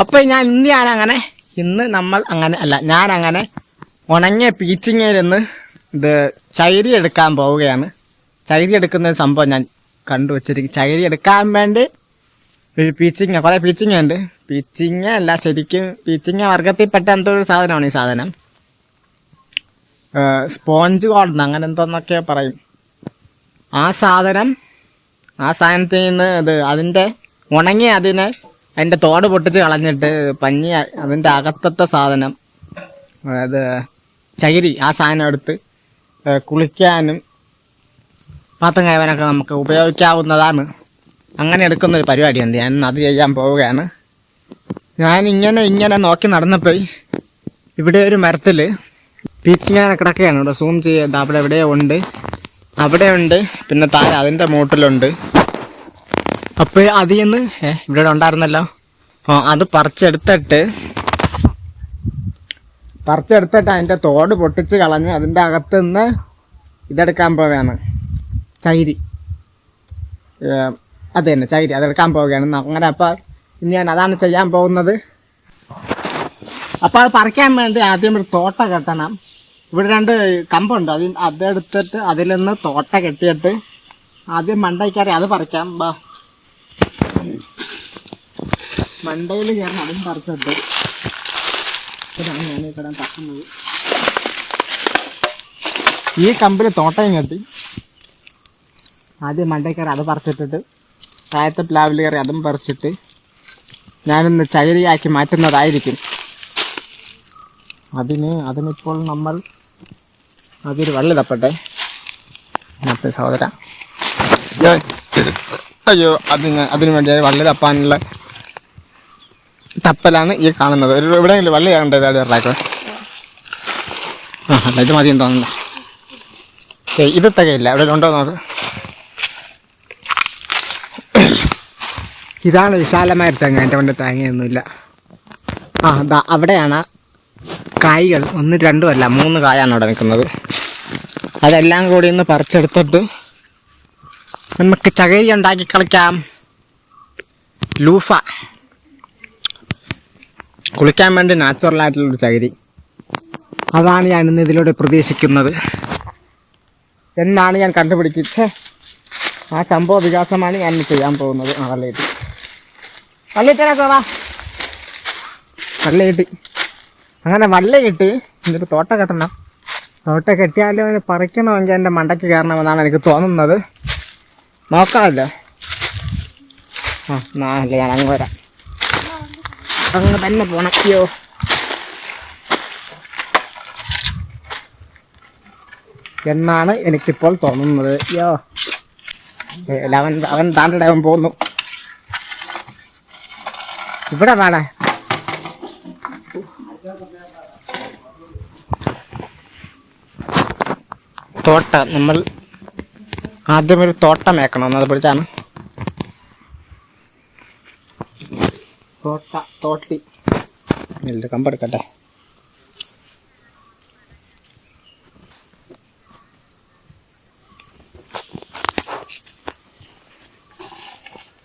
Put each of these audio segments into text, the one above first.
അപ്പോൾ ഞാനങ്ങനെ ഉണങ്ങിയ പീച്ചിങ്ങയിൽ നിന്ന് ഇത് ചൈരി എടുക്കാൻ പോവുകയാണ്. ചൈരി എടുക്കുന്ന സംഭവം ഞാൻ കണ്ടുവച്ചിരിക്കും. ചൈരി എടുക്കാൻ വേണ്ടി ഒരു പീച്ചിങ്ങ, കുറേ പീച്ചിങ്ങ ഉണ്ട്. പീച്ചിങ്ങ അല്ല, ശരിക്കും പീച്ചിങ്ങ വർഗത്തിൽപ്പെട്ട എന്തോ ഒരു സാധനമാണ് ഈ സാധനം. സ്പോഞ്ച് കോഡ് അങ്ങനെ എന്തോന്നൊക്കെ പറയും. ആ സാധനത്തിൽ നിന്ന് അതിൻ്റെ ഉണങ്ങി അതിൻ്റെ തോട് പൊട്ടിച്ച് കളഞ്ഞിട്ട് പഞ്ഞി അതിൻ്റെ അകത്തത്തെ സാധനം, അതായത് ചകിരി, ആ സാധനം എടുത്ത് കുളിക്കാനും പാത്രം കഴുകാനൊക്കെ നമുക്ക് ഉപയോഗിക്കാവുന്നതാണ്. അങ്ങനെ എടുക്കുന്നൊരു പരിപാടിയുണ്ട്. ഞാൻ അത് ചെയ്യാൻ പോവുകയാണ്. ഞാനിങ്ങനെ നോക്കി നടന്നപ്പോൾ ഇവിടെ ഒരു മരത്തിൽ പീച്ചിങ്ങനെ കിടക്കുകയാണ്. ഇവിടെ സൂം ചെയ്ത് അവിടെ ഉണ്ട്, പിന്നെ താഴെ അതിൻ്റെ മൂട്ടിലുണ്ട്. അപ്പോൾ അതിൽ നിന്ന് ഇവിടെ ഉണ്ടായിരുന്നല്ലോ, അത് പറിച്ചെടുത്തിട്ട് അതിൻ്റെ തോട് പൊട്ടിച്ച് കളഞ്ഞ് അതിൻ്റെ അകത്ത് നിന്ന് ഇതെടുക്കാൻ പോവുകയാണ്. ചകിരി, അത് തന്നെ ചകിരി, അതെടുക്കാൻ പോവുകയാണ്. അങ്ങനെ അപ്പോൾ ഇനി ഞാൻ അതാണ് ചെയ്യാൻ പോകുന്നത്. അപ്പോൾ അത് പറിക്കാൻ വേണ്ടി ആദ്യം ഒരു തോട്ട കെട്ടണം. ഇവിടെ 2 കമ്പുണ്ട്, അതെടുത്തിട്ട് അതിൽ നിന്ന് തോട്ട കെട്ടിയിട്ട് ആദ്യം മണ്ടയിൽ കയറി അത് പറിക്കാം. മണ്ടയിൽ കയറി അതും പറിച്ചിട്ട് ഇതാണ് ഞാൻ ഈ കടം തക്കുന്നത്. ഈ കമ്പിൽ തോട്ടയും കെട്ടി ആദ്യം മണ്ടയിൽ കയറി അത് പറിച്ചിട്ടിട്ട് താഴത്തെ പ്ലാവിൽ കയറി അതും പറിച്ചിട്ട് ഞാനിന്ന് ചകിരിയാക്കി മാറ്റുന്നതായിരിക്കും. അതിനിപ്പോൾ നമ്മൾ അതൊരു വള്ളി തപ്പട്ടെ. സഹോദര, അയ്യോ, അതിനു വേണ്ടി വള്ളി തപ്പാനുള്ള തപ്പലാണ് ഈ കാണുന്നത്. എവിടെയെങ്കിലും വള്ളി കണ്ടത് ഇറാക്കോ? ഇത് മതിയെന്ന് തോന്നുന്നു. ഇത് തികയില്ല, എവിടെ ഉണ്ടോ നോക്ക്. ഇതാണ് വിശാലമായ തെങ്ങ്. എൻ്റെ കൊണ്ട് തേങ്ങയൊന്നുമില്ല. അവിടെയാണ് കായ്കൾ. 1, 2 അല്ല 3 കായാണ് അവിടെ നിൽക്കുന്നത്. അതെല്ലാം കൂടി ഇന്ന് പറിച്ചെടുത്തിട്ട് നമുക്ക് ചകിരി ഉണ്ടാക്കി കളിക്കാം. ലൂഫ, കുളിക്കാൻ വേണ്ടി നാച്ചുറലായിട്ടുള്ളൊരു ചകിരി. അതാണ് ഞാൻ ഇന്ന് ഇതിലൂടെ പ്രതീക്ഷിക്കുന്നത് എന്നാണ് ഞാൻ കണ്ടുപിടിക്കുന്നത്. ആ സംഭവ വികാസമാണ് ഞാൻ ചെയ്യാൻ പോകുന്നത്. വള്ളയിട്ട് അങ്ങനെ വള്ളയിട്ട് എന്നിട്ട് തോട്ട കെട്ടണം. തോട്ട കെട്ടിയാലും അതിന് പറിക്കണമെങ്കിൽ എൻ്റെ മണ്ടയ്ക്ക് കയറണമെന്നാണ് എനിക്ക് തോന്നുന്നത്. നോക്കാമല്ലോ. നാളെ ഞാൻ അങ്ങ് വരാം. അങ്ങ് തന്നെ പോണം. അയ്യോ, എന്നാണ് എനിക്കിപ്പോൾ തോന്നുന്നത്. അയ്യോ, അവൻ താണ്ടിടെ അവൻ പോകുന്നു. ഇവിടെ വേണേ തോട്ട. നമ്മൾ ആദ്യം ഒരു തോട്ടം മേക്കണം. അത് പിടിച്ചാണ് തോട്ടി. കമ്പെടുക്കട്ടെ.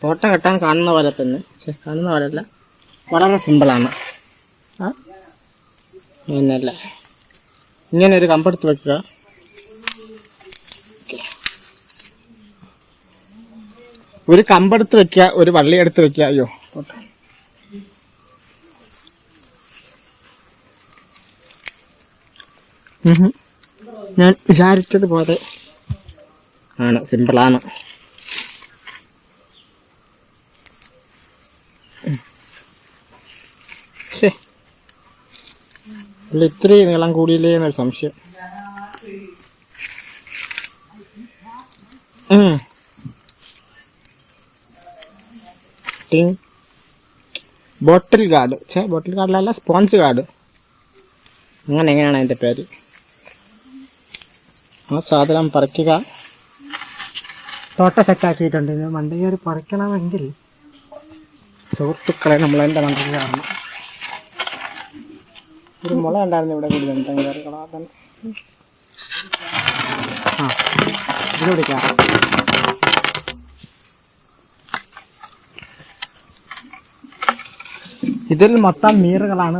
തോട്ട കെട്ടാൻ കാണുന്ന പോലെ തന്നെ, കാണുന്ന പോലെയല്ല, വളരെ സിമ്പിളാണ്. പിന്നല്ല, ഇങ്ങനെ ഒരു കമ്പെടുത്ത് വെക്കുക. ഒരു കമ്പെടുത്ത് വെക്കുക, ഒരു വള്ളി എടുത്ത് വെക്കുക. അയ്യോ, ഞാൻ വിചാരിച്ചതുപോലെ ആണ്, സിമ്പിളാണ്. ഇത്രയും നീളം കൂടിയില്ലേ എന്നൊരു സംശയം. ബോട്ടിൽ ഗാർഡ്, ബോട്ടിൽ ഗാർഡിലല്ല, സ്പോഞ്ച് ഗാർഡ്, എങ്ങനെയാണ് അതിൻ്റെ പേര്. ആ സാധനം പറിക്കുക. തോട്ട സെറ്റാക്കിയിട്ടുണ്ട്. മണ്ടയ്ക്ക് പറിക്കണമെങ്കിൽ സുഹൃത്തുക്കളെ നമ്മളതിൻ്റെ മണ്ടയ്ക്ക് കയറണം. ഒരു മുള ഉണ്ടായിരുന്നു ഇവിടെ കൂടി കയറിക്കളാൻ. ഇതിലൂടെ കയറാം. ഇതിൽ മൊത്തം മീറുകളാണ്.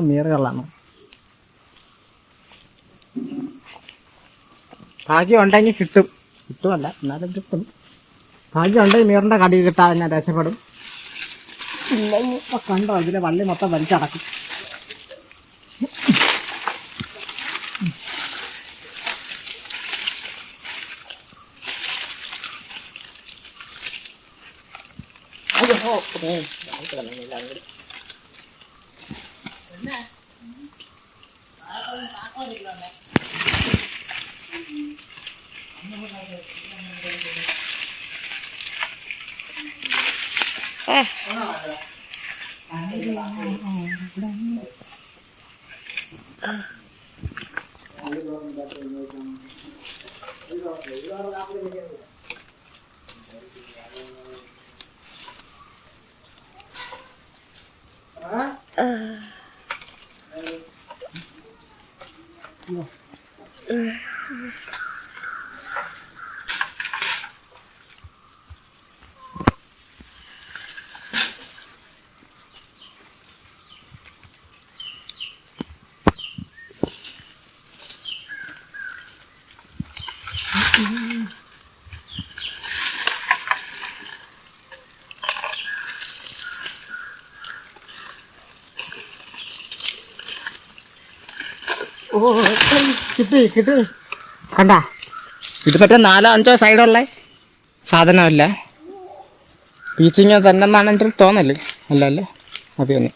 ഭാഗ്യം ഉണ്ടെങ്കിൽ കിട്ടുമല്ല, എന്നാലും കിട്ടും. ഭാഗ്യം ഉണ്ടെങ്കിൽ മീറിൻ്റെ കടി കിട്ടാതെ ഞാൻ രക്ഷപ്പെടും. ഇല്ലെങ്കിൽ ഇപ്പം കണ്ടോ, ഇതിലെ വള്ളി മൊത്തം വലിച്ചടക്കും. ഓ കിട്ടി കണ്ട. ഇത് മറ്റേ 4-5 സൈഡുള്ള സാധനമല്ല, പീച്ചിങ്ങ തന്നെ എന്നാണ് എൻ്റെ ഒരു തോന്നല്. അല്ലല്ലേ, അത് തന്നെ,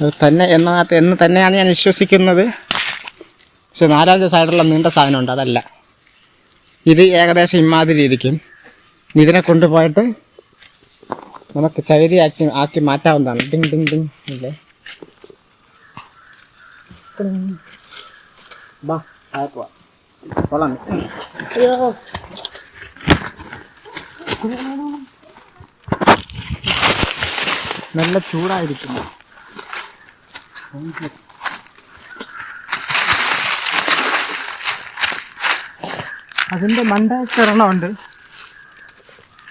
അത് തന്നെ എന്ന് തന്നെയാണ് ഞാൻ വിശ്വസിക്കുന്നത്. പക്ഷെ 4-5 സൈഡുള്ള നീണ്ട സാധനമുണ്ട്, അതല്ല. ഇത് ഏകദേശം ഇമാതിരി ഇരിക്കും. ഇതിനെ കൊണ്ടുപോയിട്ട് നമുക്ക് ചകിരി ആക്കി മാറ്റാവുന്നതാണ്. ഡിങ് ഡിങ് ഡിങ് ഇല്ലേ. ബാ ആയപ്പോ കൊള്ളാം. അയ്യോ, നല്ല ചൂടായിരിക്കുന്നു. അതിൻ്റെ മണ്ടൊരെണ്ണമുണ്ട്,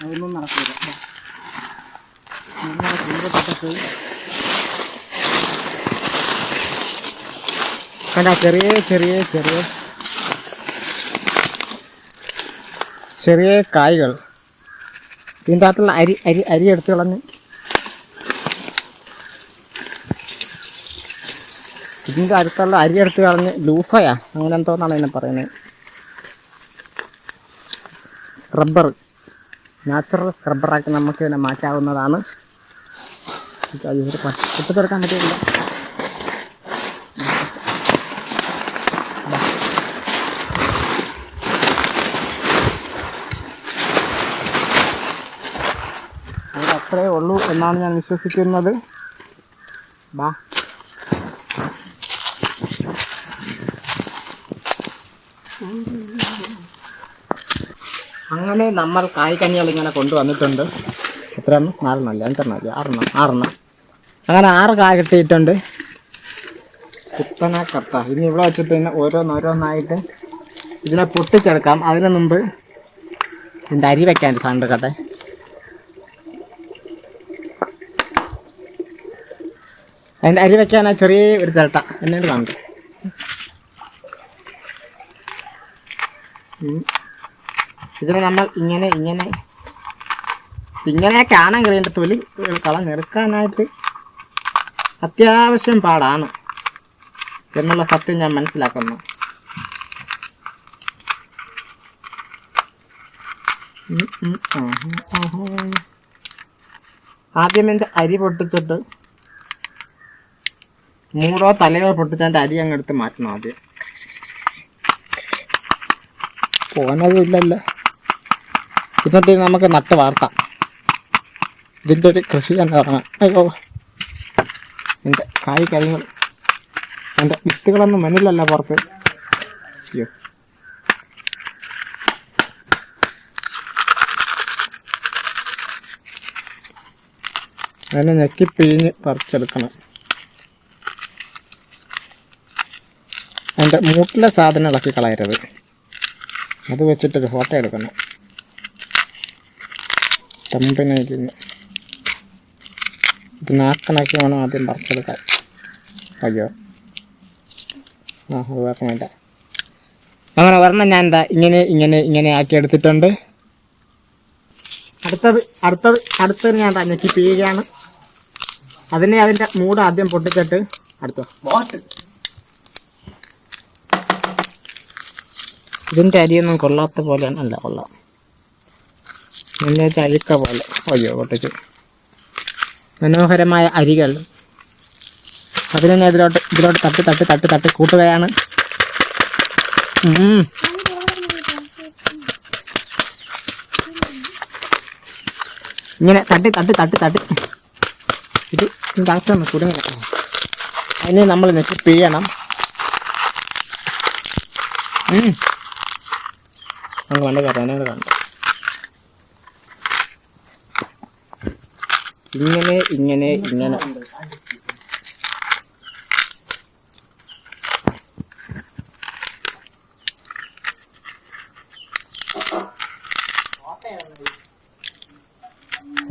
അതൊന്നും നടക്കില്ല. കണ്ട ചെറിയ കായ്കൾ. ഇതിൻ്റെ അകത്തുള്ള അരി എടുത്ത് കളഞ്ഞ് ഇതിൻ്റെ അടുത്തുള്ള അരി എടുത്ത് കളഞ്ഞ് ലൂഫയാ അങ്ങനെ എന്തോന്നാണ് ഇതിനെ പറയുന്നത്. സ്ക്രബ്ബർ, നാച്ചുറൽ സ്ക്രബ്ബറാക്കി നമുക്ക് ഇതിനെ മാറ്റാവുന്നതാണ്. പൊട്ടിത്തെടുക്കാൻ പറ്റില്ല. അത്രേ ഉള്ളൂ എന്നാണ് ഞാൻ വിശ്വസിക്കുന്നത്. ബാ അങ്ങനെ നമ്മൾ കായ്ക്കനികൾ ഇങ്ങനെ കൊണ്ടുവന്നിട്ടുണ്ട്. എത്രയെണ്ണം? 4 5 6 അങ്ങനെ 6 കായ കിട്ടിയിട്ടുണ്ട്. കുത്തനെ കത്ത. ഇനി ഇവിടെ വെച്ചിട്ട് തന്നെ ഓരോന്നായിട്ട് ഇതിനെ പൊട്ടിച്ചെടുക്കാം. അതിന് മുമ്പ് ഇതിൻ്റെ അരി വെക്കാൻ സാധനം എടുക്കട്ടെ. അതിൻ്റെ അരി വെക്കാൻ ചെറിയ ഒരു ചിരട്ട എന്നോട് കാണും. ഇതിനെ നമ്മൾ ഇങ്ങനെയൊക്കെ ആണെങ്കിൽ ഇതിൻ്റെ തൊലി കളഞ്ഞെടുക്കാനായിട്ട് അത്യാവശ്യം പാടാണ് എന്നുള്ള സത്യം ഞാൻ മനസ്സിലാക്കുന്നു. ആദ്യം എൻ്റെ അരി പൊട്ടിച്ചിട്ട് മൂടോ തലയോ പൊട്ടിച്ചതിൻ്റെ അരി അങ്ങ് എടുത്ത് മാറ്റണം. ആദ്യം പോകാനതുമില്ലല്ലോ. എന്നിട്ട് നമുക്ക് നട്ട് വളർത്താം. ഇതിൻ്റെ ഒരു കൃഷി തന്നെ തുടങ്ങാം. അയ്യോ, എൻ്റെ കാര്യങ്ങൾ എൻ്റെ വിത്തുകളൊന്നും മണ്ണിലല്ല പുറത്ത്. അയ്യോ, അതിനെ ഞെക്കിപ്പിഴിഞ്ഞ് പറിച്ചെടുക്കണം. അതിൻ്റെ മൂട്ടിലെ സാധനം ഇളക്കി കളയരുത്. അത് വെച്ചിട്ടൊരു ഫോട്ടോ എടുക്കണം. തമ്പിനേക്കുന്നു. ഇത് നാക്കണക്കി വേണം ആദ്യം പറിച്ചെടുക്കാൻ. അയ്യോ അത് വേണ്ട. അങ്ങനെ ഒരെണ്ണം ഞാൻ എന്താ ഇങ്ങനെ ആക്കി എടുത്തിട്ടുണ്ട്. അടുത്തത് ഞാൻ ഞെക്കി പിയുകയാണ്. അതിൻ്റെ മൂട് ആദ്യം പൊട്ടിച്ചിട്ട് ഇതിൻ്റെ അരിയൊന്നും കൊള്ളാത്ത പോലെയാണ്. അല്ല കൊള്ളാം, എന്നു വെച്ചാൽ അഴുക്ക പോലെ. അയ്യോ പൊട്ടിച്ച്. മനോഹരമായ അരികൾ അതിനെ ഞാൻ ഇതിലോട്ട് തട്ടി കൂട്ടുകയാണ്. ഇങ്ങനെ തട്ടി ഇത് കറക്റ്റൊന്ന് കുടുങ്ങില്ല. അതിന് നമ്മൾ നെറ്റ് പിഴിയണം. നമുക്ക് കണ്ട് കറങ്ങാനോട് കണ്ടു. ഇങ്ങനെ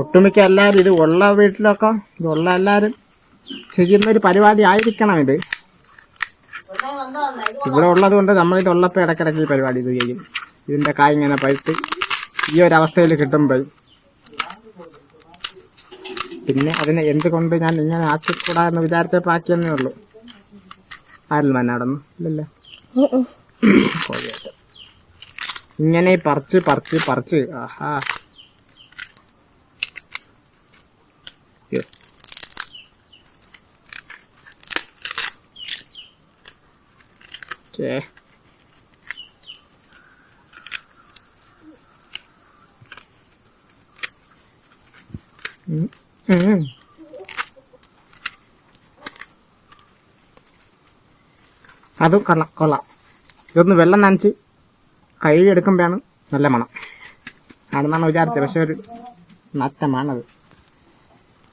ഒട്ടുമിക്ക എല്ലാവരും ഇത് ഉള്ള വീട്ടിലൊക്കെ ഇതുള്ള എല്ലാവരും ചെയ്യുന്നൊരു പരിപാടി ആയിരിക്കണം ഇത്. ഇവിടെ ഉള്ളത് കൊണ്ട് നമ്മളിത് ഉള്ളപ്പോൾ ഇടയ്ക്കിടയ്ക്ക് ഈ പരിപാടി ഇത് ചെയ്യും. ഇതിൻ്റെ കായ് ഇങ്ങനെ പഴുത്ത് ഈ ഒരു അവസ്ഥയിൽ കിട്ടുമ്പോൾ പിന്നെ അതിനെ എന്തുകൊണ്ട് ഞാൻ ഇങ്ങനെ ആക്കിക്കൂടാ എന്ന് വിചാരിച്ചപ്പോൾ ആക്കിയെന്നേ ഉള്ളൂ. ആരും തന്നെ നടന്നു ഇല്ലല്ലോ. ഇങ്ങനെ പറിച്ച് ആഹാ അതും കൊള്ളാം. ഇതൊന്ന് വെള്ളം നനച്ച് കഴുകിയെടുക്കുമ്പോഴാണ് നല്ല മണം ആണെന്നാണ് വിചാരിച്ചത്. പക്ഷെ ഒരു നറ്റമാണത്.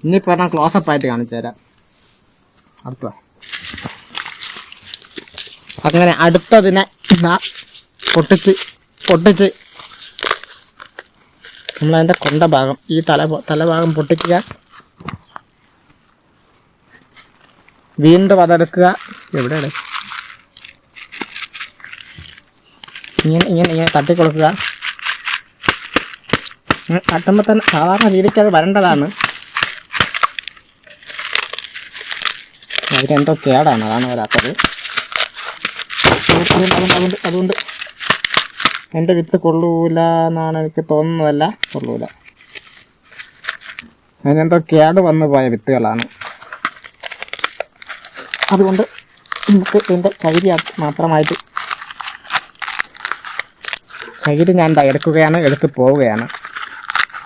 ഇനിയിപ്പോൾ ഞാൻ ക്ലോസപ്പായിട്ട് കാണിച്ചു തരാം. അടുത്ത അങ്ങനെ അടുത്തതിനെ പൊട്ടിച്ച് നമ്മളതിൻ്റെ കൊണ്ട ഭാഗം ഈ തലഭാഗം പൊട്ടിക്കുക. വീണ്ടും അതെടുക്കുക. എവിടെയാണ് ഇങ്ങനെ തട്ടിക്കൊടുക്കുക. തട്ടുമ്പോൾ തന്നെ സാധാരണ രീതിക്ക് അത് വരേണ്ടതാണ്. അതിനെന്തോ കേടാണ്, അതാണ് വരാത്തത്. അതുകൊണ്ട് എൻ്റെ വിത്ത് കൊള്ളൂല എന്നാണ് എനിക്ക് തോന്നുന്നതല്ല, കൊള്ളൂല. അതിനെന്തോ കേട് വന്നു പോയ വിത്തുകളാണ്. അതുകൊണ്ട് നമുക്ക് ഇതിൻ്റെ ചകിരി മാത്രമായിട്ട് ചകിരി ഞാൻ എടുത്ത് പോവുകയാണ്.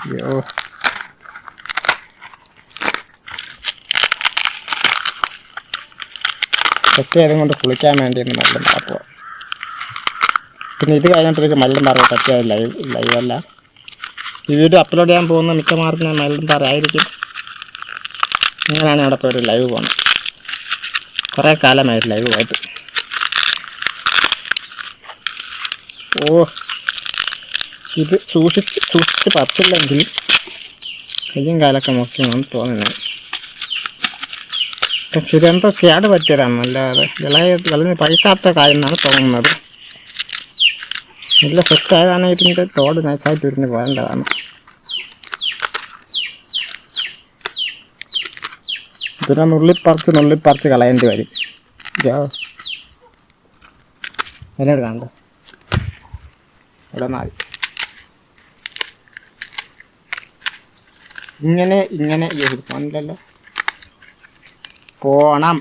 അയ്യോ തെറ്റേതും കൊണ്ട് കുളിക്കാൻ വേണ്ടിയാണ് മല്ലും പാറ. പിന്നെ ഇത് കഴിഞ്ഞിട്ടൊരു മല്ലും പാറ തെറ്റിയ ലൈവല്ല. ഈ വീഡിയോ അപ്ലോഡ് ചെയ്യാൻ പോകുന്ന മിക്കമാർക്കും ഞാൻ മല്ലും പാറ ആയിരിക്കും. അങ്ങനെയാണ് അവിടെ പോയി ഒരു ലൈവ് പോകുന്നത്. കുറേ കാലമായിട്ട് ലൈവ് പോയിട്ട്. ഇത് സൂക്ഷിച്ച് പറ്റില്ലെങ്കിൽ കയ്യും കാലൊക്കെ മുക്കിയാണെന്ന് തോന്നുന്നത്. ശരി, എന്തോ കേട് പറ്റിയതാണ്. അല്ലാതെ വിളഞ്ഞ് പഴുക്കാത്ത കായെന്നാണ് തോന്നുന്നത്. നല്ല സെറ്റായതാണ്. ഇതിൻ്റെ തോട് നൈസായിട്ട് ഉരിഞ്ഞ് പോകേണ്ടതാണ്. ഇതിനെ നുള്ളിപ്പറിച്ച് കളയേണ്ടി വരും. എന്നോട് കാണണ്ട ഇവിടെ നാല് ഇങ്ങനെ പോണില്ലല്ലോ. പോണം.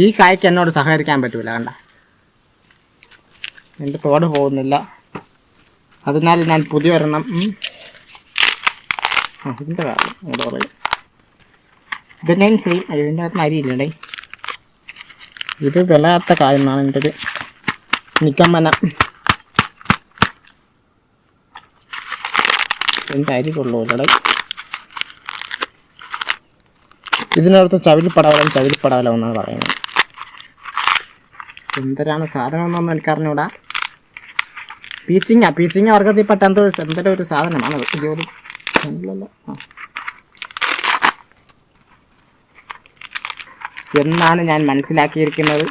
ഈ കായ്ക്ക് എന്നോട് സഹകരിക്കാൻ പറ്റൂല. കണ്ട, എൻ്റെ തോട് പോകുന്നില്ല. അതിനാൽ ഞാൻ പുതിയ ഒരെണ്ണം ഇതിൻ്റെ കാര്യം ഇവിടെ പറയും. ഇതെന്തായാലും ചെയ്യും. ഇതിൻ്റെ അകത്ത് അരിയില്ലടേ. ഇത് വിളയാത്ത കായെന്നാണ് എൻ്റെ ഒരു നിക്കമ്മനം. എൻ്റെ അരി കൊള്ളൂലടേ. ഇതിനകത്ത് ചവിലിപ്പടവലം എന്നാണ് പറയുന്നത്. എന്തരാണ് സാധനം എന്നൊന്നും എനിക്കറിഞ്ഞൂടാ. പീച്ചിങ്ങ വർഗത്തിൽപ്പെട്ട എന്തൊരു ഒരു സാധനമാണത്. ജോലി എന്നാണ് ഞാൻ മനസ്സിലാക്കിയിരിക്കുന്നത്.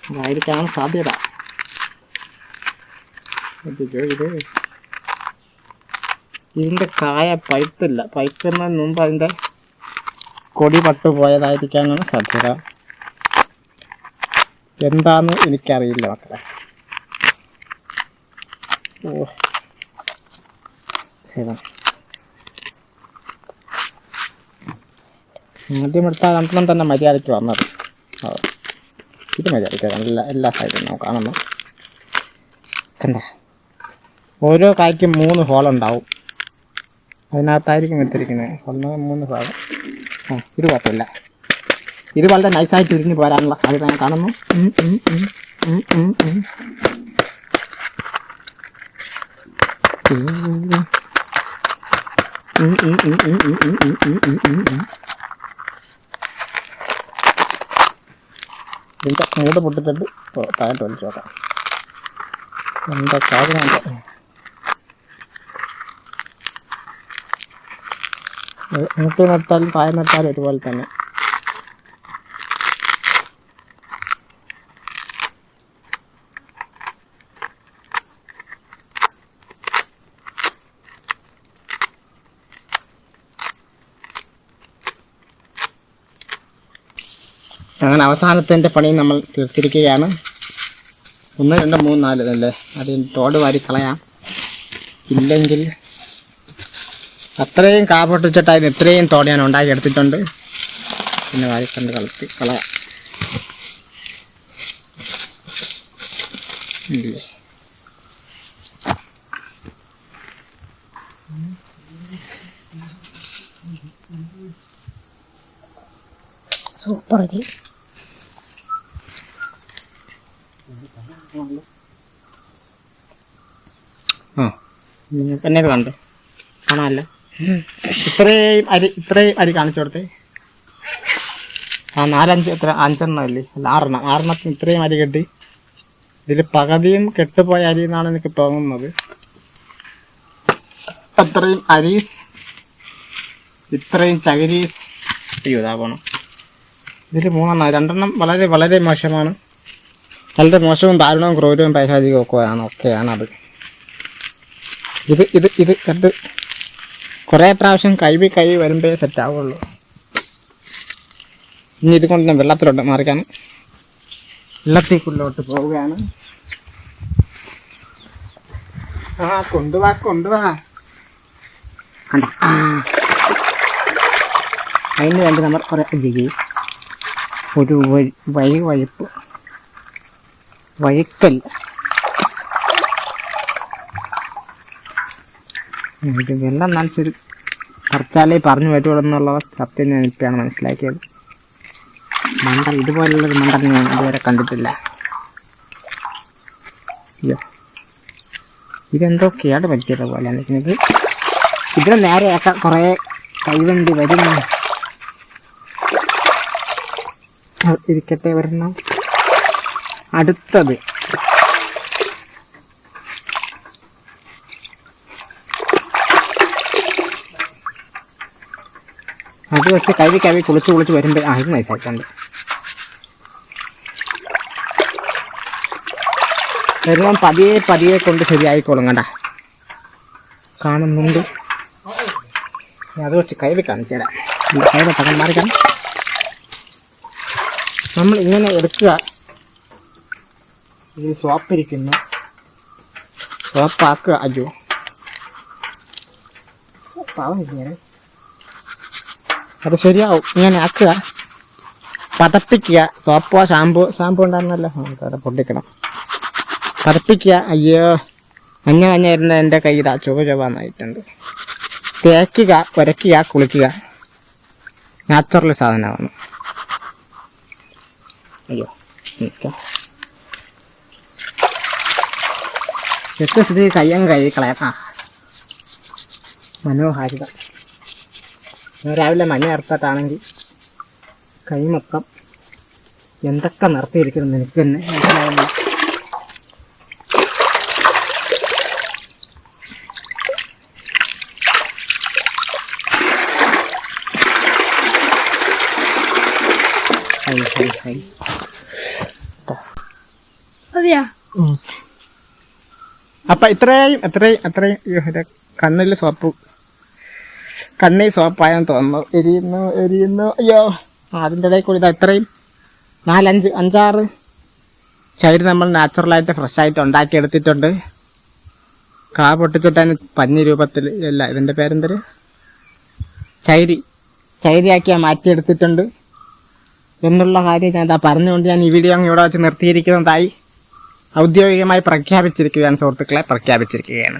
അതായിരിക്കാണ് സാധ്യത. ഇതിൻ്റെ കായ പഴുത്തില്ല. പഴുക്കുന്നതിന് മുമ്പ് അതിൻ്റെ കൊടി പട്ടു പോയതായിരിക്കാനാണ് സാധ്യത. എന്താന്ന് എനിക്കറിയില്ല മക്കളെ. ഓ ശരി, ആദ്യം എടുത്താൽ രണ്ടെണ്ണം തന്നെ മര്യാദയ്ക്ക് വന്നത്. ഇത് മര്യാദയ്ക്ക് എല്ലാ സൈഡും നമുക്ക് കാണുന്നു. കണ്ട, ഓരോ കായ്ക്കും 3 ഹോളുണ്ടാവും. അതിനകത്തായിരിക്കും എടുത്തിരിക്കുന്നത്. 3 ഭാഗം. ഇത് കുഴപ്പമില്ല. ഇത് വളരെ നൈസായിട്ട് തിരിഞ്ഞ് പോരാനുള്ള സാധ്യത ഞാൻ കാണുന്നു. ഇതിൻ്റെ മൂട് പൊട്ടിച്ചിട്ട് താഴോട്ട് വലിച്ചു നോക്കാം. എന്താ സാധനമുണ്ട്. നമുക്ക് നട്ടാലും താഴെ നട്ടാലും ഒരുപോലെ തന്നെ. അങ്ങനെ അവസാനത്തെ പണി നമ്മൾ തീർത്തിരിക്കുകയാണ്. 1 2 3 4 അല്ലേ, അതിന് തോട് വാരി കളയാം. ഇല്ലെങ്കിൽ അത്രയും കാപ്പൊട്ടിച്ചിട്ട് അതിന് ഇത്രയും തോട് ഞാൻ ഉണ്ടാക്കിയെടുത്തിട്ടുണ്ട്. പിന്നെ വാരി കണ്ട് കളയാം. ഇല്ലേ, സൂപ്പർ. ഇത് നിങ്ങൾക്ക് എന്നെ കണ്ടു കാണാമല്ലോ. ഇത്രയും അരി കാണിച്ചു കൊടുത്തേ. 4-5 എത്ര 5 അല്ലേ, അല്ല 6 ഇത്രയും അരി കെട്ടി. ഇതിൽ പകുതിയും കെട്ടുപോയ അരി എന്നാണ് എനിക്ക് തോന്നുന്നത്. അത്രയും അരീസ്, ഇത്രയും ചകിരീസ്. ഇതാ പോണം. ഇതിൽ 2 വളരെ വളരെ മോശമാണ്. വളരെ മോശവും ദാരുണവും ക്രൂരവും പൈശാചികവും ഒക്കെയാണ് അത്. ഇത് കണ്ട് കുറേ പ്രാവശ്യം കഴുകി വരുമ്പോഴേ സെറ്റാവുള്ളൂ. ഇനി ഇതുകൊണ്ട് ഞാൻ വെള്ളത്തിലോട്ട് മാറിക്കാണ്. വെള്ളത്തിക്കുള്ളിലോട്ട് പോവുകയാണ്. കൊണ്ടുവാ കണ്ട. അതിന് വേണ്ടി നമ്മൾ കുറേ ഒരു വഴുക്കൽ ഇത് വെള്ളം നനച്ചൊരു കുറച്ചാലേ പറഞ്ഞു പറ്റുള്ളൂ എന്നുള്ള സത്യം ഞാൻ ഇപ്പോഴാണ് മനസ്സിലാക്കിയത്. മണ്ടൽ ഇതുപോലുള്ളൊരു മണ്ടൽ ഞാൻ ഇതുവരെ കണ്ടിട്ടില്ല. അയ്യോ, ഇതെന്തോ കേട് പറ്റിയത് പോലെയാണ് എനിക്ക്. ഇതിന് നേരെയൊക്കെ കുറേ കൈവണ്ടി വരുന്നു. ഇരിക്കട്ടെ, വരണം. അടുത്തത് അത് വെച്ച് കഴുകി കുളിച്ച് വരുമ്പോൾ ഇത് നൈസായിട്ടുണ്ട്. വരുമ്പം പതിയെ കൊണ്ട് ശരിയായിക്കോളും. കണ്ട, കാണുന്നുണ്ട്. അത് വെച്ച് കഴുകി കാണിച്ചു തരാം. കൈയുടെ പകന്മാർക്കാണ് നമ്മൾ ഇങ്ങനെ എടുക്കുക. ഇതിൽ സോപ്പിരിക്കുന്നു, സോപ്പാക്കുക. അയ്യോ, പാവം. അത് ശരിയാവും. ഇങ്ങനെ ആക്കുക, പതപ്പിക്കുക. സോപ്പോ ഷാമ്പു ഉണ്ടായിരുന്നല്ലോ, അവിടെ പൊട്ടിക്കണം. പതപ്പിക്കുക. അയ്യോ, മഞ്ഞ ഇരുന്ന എൻ്റെ കയ്യിൽ ചുവന്നായിട്ടുണ്ട്. തേക്കുക, ഉരയ്ക്കുക, കുളിക്കുക. നാച്ചുറൽ സാധനമാണ്. അയ്യോ, സ്ഥിതി കയ്യങ്ങ് കഴുകി കളയാം. മനോഹാരിത. രാവിലെ മഞ്ഞ ഇറത്തിട്ടാണെങ്കിൽ കൈ മൊത്തം എന്തൊക്കെ നിർത്തിയിരിക്കുന്നു എനിക്ക് തന്നെ മനസ്സിലാവുന്നു. അതെയാ അപ്പം ഇത്രയും കണ്ണിൽ കണ്ണിൽ സോപ്പായെന്ന് തോന്നുന്നു. എരിയുന്നു അയ്യോ. അതിൻ്റെ ഇടയിൽ കൂടി ഇതാ ഇത്രയും 4-5 ചകിരി നമ്മൾ നാച്ചുറലായിട്ട് ഫ്രഷായിട്ട് ഉണ്ടാക്കിയെടുത്തിട്ടുണ്ട്. കാ പൊട്ടിച്ചിട്ടതിന് പഞ്ഞി രൂപത്തിൽ അല്ല, ഇതിൻ്റെ പേരെന്തൊരു ചകിരിയാക്കിയാൽ മാറ്റിയെടുത്തിട്ടുണ്ട് എന്നുള്ള കാര്യം ഞാൻ ഇതാ പറഞ്ഞുകൊണ്ട് ഞാൻ ഈ വീഡിയോ അങ്ങ് ഇവിടെ വെച്ച് നിർത്തിയിരിക്കുന്നതായി ഔദ്യോഗികമായി പ്രഖ്യാപിച്ചിരിക്കുകയാണ് സുഹൃത്തുക്കളെ, പ്രഖ്യാപിച്ചിരിക്കുകയാണ്.